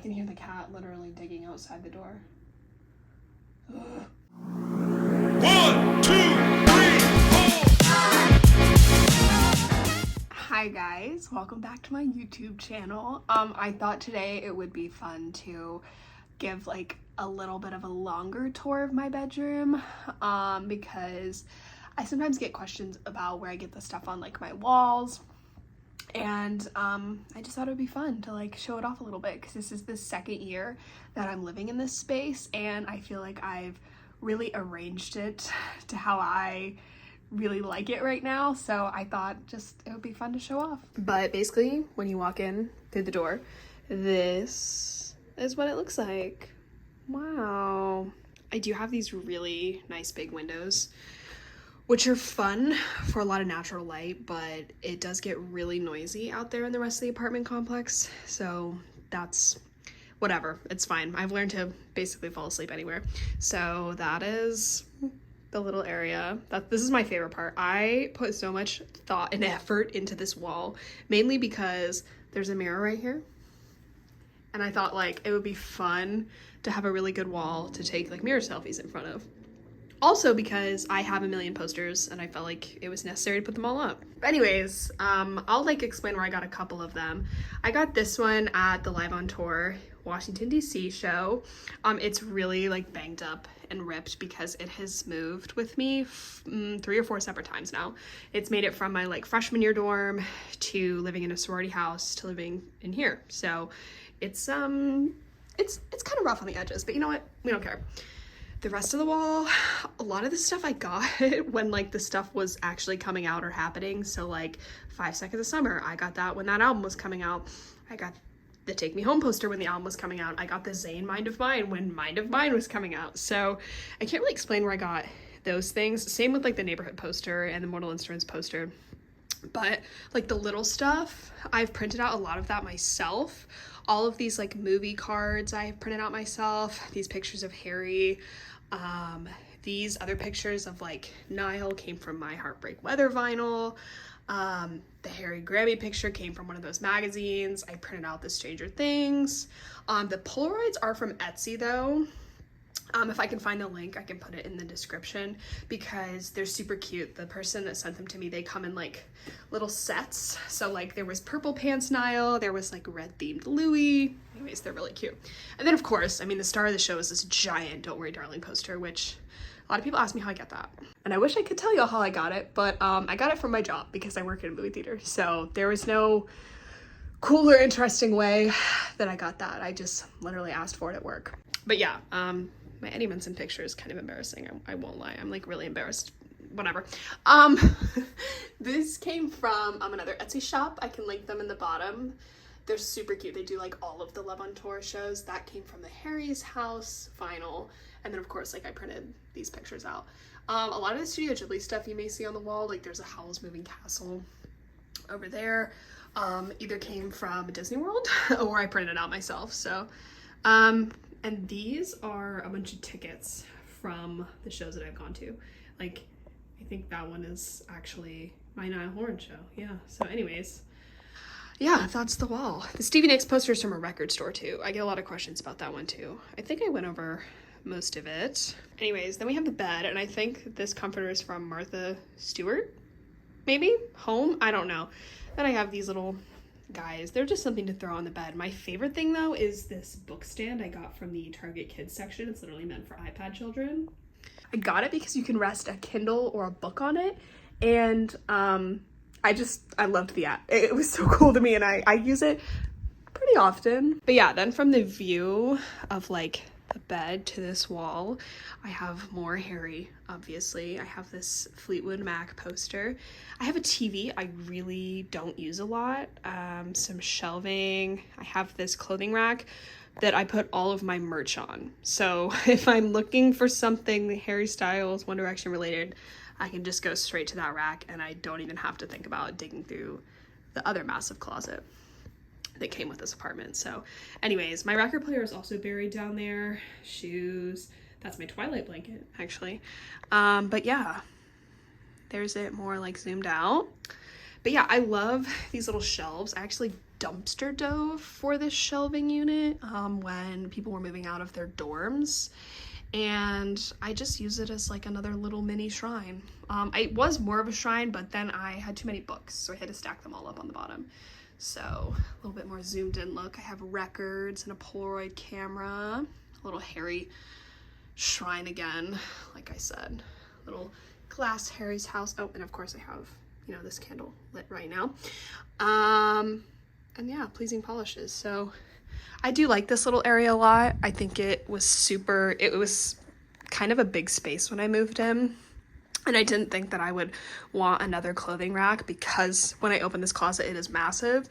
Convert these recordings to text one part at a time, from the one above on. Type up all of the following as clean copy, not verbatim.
can hear the cat literally digging outside the door. Ugh. 1, 2, 3, 4. Hi guys, welcome back to my YouTube channel. I thought today it would be fun to give like a little bit of a longer tour of my bedroom because I sometimes get questions about where I get the stuff on like my walls, and I just thought it would be fun to like show it off a little bit because this is the second year that I'm living in this space, and I feel like I've really arranged it to how I really like it right now, so I thought just it would be fun to show off. But basically, when you walk in through the door, this is what it looks like. Wow. I do have these really nice big windows, which are fun for a lot of natural light, but it does get really noisy out there in the rest of the apartment complex, so that's whatever, it's fine. I've learned to basically fall asleep anywhere. So that is the little area. This is my favorite part. I put so much thought and effort into this wall, mainly because there's a mirror right here, and I thought like it would be fun to have a really good wall to take like mirror selfies in front of. Also because I have a million posters and I felt like it was necessary to put them all up. But anyways, I'll like explain where I got a couple of them. I got this one at the Live on Tour Washington DC show. It's really like banged up and ripped because it has moved with me 3 or 4 separate times now. It's made it from my like freshman year dorm to living in a sorority house to living in here. So it's kind of rough on the edges, but you know what? We don't care. The rest of the wall, a lot of the stuff I got when like the stuff was actually coming out or happening. So like 5 Seconds of Summer, I got that when that album was coming out. I got the Take Me Home poster when the album was coming out. I got the Zayn Mind of Mine when Mind of Mine was coming out. So I can't really explain where I got those things. Same with like the Neighborhood poster and the Mortal Instruments poster. But like the little stuff, I've printed out a lot of that myself. All of these like movie cards I've printed out myself. These pictures of Harry. These other pictures of like Niall came from my Heartbreak Weather vinyl. The Harry Grammy picture came from one of those magazines. I printed out the Stranger Things. The Polaroids are from Etsy though. If I can find the link, I can put it in the description because they're super cute. The person that sent them to me, they come in like little sets. So like there was purple pants Niall, there was like red themed Louis. Anyways, they're really cute. And then of course, I mean, the star of the show is this giant Don't Worry Darling poster, which a lot of people ask me how I get that. And I wish I could tell y'all how I got it, but I got it from my job because I work in a movie theater. So there was no cool or interesting way that I got that. I just literally asked for it at work. But yeah, my Eddie Munson picture is kind of embarrassing. I won't lie. I'm like really embarrassed. Whatever. This came from another Etsy shop. I can link them in the bottom. They're super cute. They do like all of the Love on Tour shows. That came from the Harry's House vinyl. And then of course, like I printed these pictures out. A lot of the Studio Ghibli stuff you may see on the wall, like there's a Howl's Moving Castle over there. Either came from Disney World or I printed it out myself. So, and these are a bunch of tickets from the shows that I've gone to. Like, I think that one is actually my Niall Horan show. Yeah, so anyways. Yeah, that's the wall. The Stevie Nicks poster is from a record store too. I get a lot of questions about that one too. I think I went over most of it. Anyways, then we have the bed, and I think this comforter is from Martha Stewart, maybe? Home? I don't know. Then I have these little guys. They're just something to throw on the bed. My favorite thing though is this book stand I got from the Target Kids section. It's literally meant for iPad children. I got it because you can rest a Kindle or a book on it, and I loved the app. It was so cool to me, and I use it pretty often. But yeah, then from the view of like the bed to this wall, I have more Harry, obviously. I have this Fleetwood Mac poster. I have a TV I really don't use a lot, some shelving. I have this clothing rack that I put all of my merch on. So if I'm looking for something Harry Styles, One Direction related, I can just go straight to that rack and I don't even have to think about digging through the other massive closet that came with this apartment. So anyways, my record player is also buried down there. Shoes. That's my Twilight blanket, actually. But yeah, there's it more like zoomed out. But yeah, I love these little shelves. I actually dumpster dove for this shelving unit when people were moving out of their dorms, and I just use it as like another little mini shrine. It was more of a shrine, but then I had too many books, so I had to stack them all up on the bottom. So a little bit more zoomed in look. I have records and a Polaroid camera, a little Harry shrine again, like I said, little glass Harry's house. Oh, and of course I have, you know, this candle lit right now. And yeah, pleasing polishes. So I do like this little area a lot. I think it was kind of a big space when I moved in. And I didn't think that I would want another clothing rack because when I open this closet, it is massive.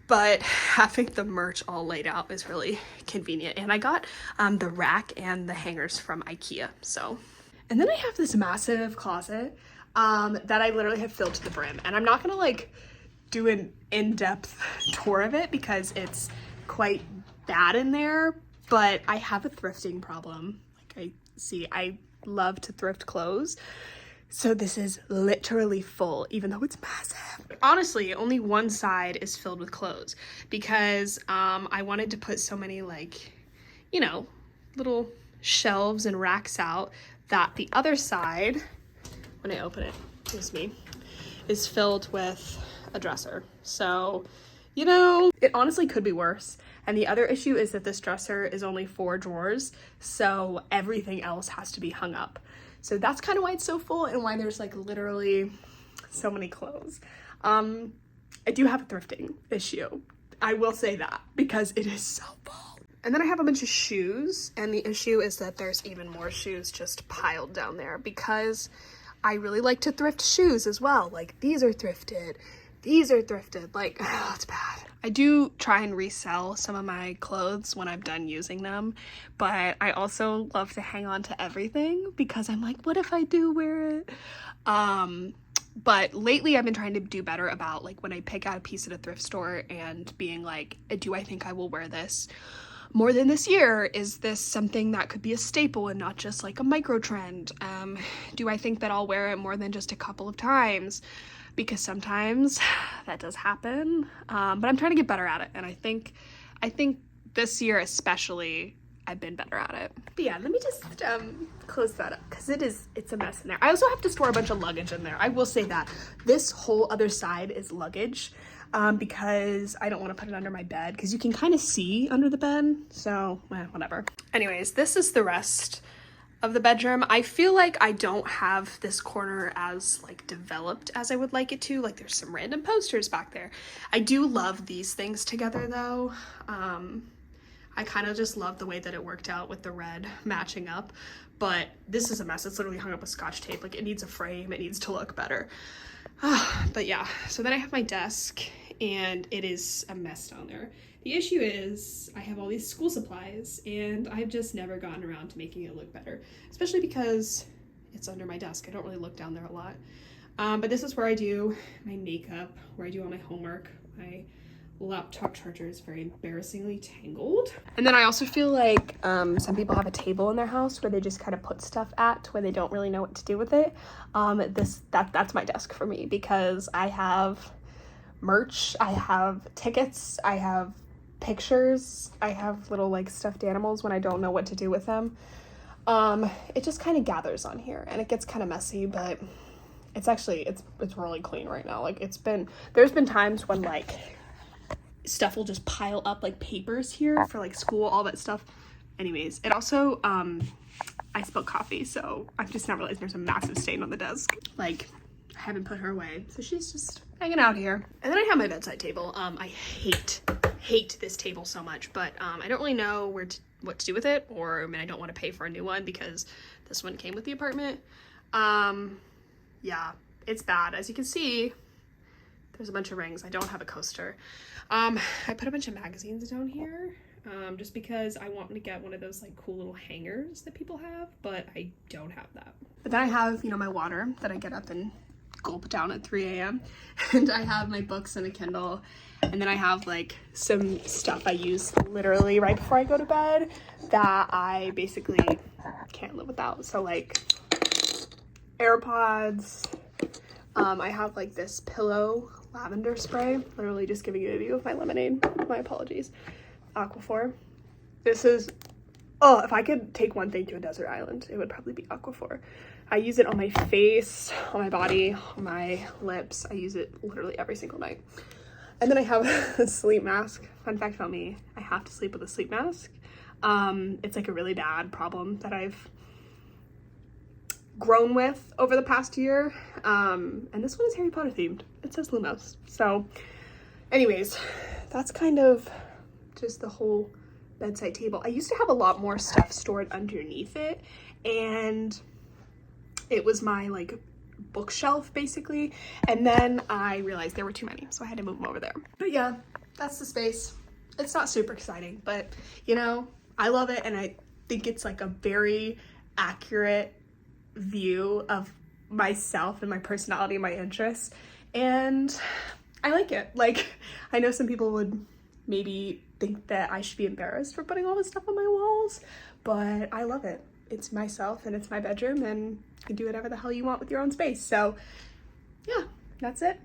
But having the merch all laid out is really convenient. And I got the rack and the hangers from IKEA. So, and then I have this massive closet that I literally have filled to the brim. And I'm not gonna like do an in-depth tour of it because it's quite bad in there. But I have a thrifting problem. Like I love to thrift clothes. So this is literally full, even though it's massive. Honestly, only one side is filled with clothes because I wanted to put so many like, you know, little shelves and racks out that the other side, when I open it, excuse me, is filled with a dresser. So, you know, it honestly could be worse. And the other issue is that this dresser is only 4 drawers, so everything else has to be hung up. So that's kind of why it's so full and why there's like literally so many clothes. I do have a thrifting issue. I will say that because it is so full. And then I have a bunch of shoes, and the issue is that there's even more shoes just piled down there because I really like to thrift shoes as well. Like these are thrifted, like, oh, it's bad. I do try and resell some of my clothes when I'm done using them, but I also love to hang on to everything because I'm like, what if I do wear it? But lately I've been trying to do better about like when I pick out a piece at a thrift store and being like, do I think I will wear this more than this year? Is this something that could be a staple and not just like a micro trend? Do I think that I'll wear it more than just a couple of times? Because sometimes that does happen, but I'm trying to get better at it, and I think this year especially I've been better at it. But yeah, let me just close that up because it's a mess in there. I also have to store a bunch of luggage in there. I will say that this whole other side is luggage because I don't want to put it under my bed because you can kind of see under the bed, so whatever. Anyways, this is the rest of the bedroom. I feel like I don't have this corner as like developed as I would like it to. Like there's some random posters back there. I do love these things together though. I kind of just love the way that it worked out with the red matching up, but this is a mess. It's literally hung up with Scotch tape. Like it needs a frame, it needs to look better. But yeah, so then I have my desk and it is a mess down there. The issue is I have all these school supplies and I've just never gotten around to making it look better, especially because it's under my desk. I don't really look down there a lot. But this is where I do my makeup, where I do all my homework. My laptop charger is very embarrassingly tangled. And then I also feel like some people have a table in their house where they just kind of put stuff at where they don't really know what to do with it. That's my desk for me because I have merch, I have tickets, I have pictures, I have little like stuffed animals when I don't know what to do with them. It just kind of gathers on here and it gets kind of messy, but it's actually it's really clean right now. Like there's been times when like stuff will just pile up like papers here for like school, all that stuff. Anyways, it also I spilled coffee, so I've just now realized there's a massive stain on the desk. Like I haven't put her away, so she's just hanging out here. And then I have my bedside table. I hate this table so much, but I don't really know what to do with it, or I mean I don't want to pay for a new one because this one came with the apartment. Yeah, it's bad. As you can see, there's a bunch of rings. I don't have a coaster. I put a bunch of magazines down here just because I want to get one of those like cool little hangers that people have, but I don't have that. But then I have, you know, my water that I get up and gulp down at 3 a.m. and I have my books and a Kindle, and then I have like some stuff I use literally right before I go to bed that I basically can't live without. So like AirPods, I have like this pillow lavender spray. Literally just giving you a view of my lemonade. My apologies. Aquaphor. This is, oh, if I could take one thing to a desert island, it would probably be Aquaphor. I use it on my face, on my body, on my lips. I use it literally every single night. And then I have a sleep mask. Fun fact about me, I have to sleep with a sleep mask. It's like a really bad problem that I've grown with over the past year. And this one is Harry Potter themed. It says Lumos. So anyways, that's kind of just the whole bedside table. I used to have a lot more stuff stored underneath it, and it was my like bookshelf basically, and then I realized there were too many, so I had to move them over there. But yeah, that's the space. It's not super exciting, but you know, I love it, and I think it's like a very accurate view of myself and my personality and my interests, and I like it. Like, I know some people would maybe think that I should be embarrassed for putting all this stuff on my walls, but I love it. It's myself and it's my bedroom, and you can do whatever the hell you want with your own space. So yeah, that's it.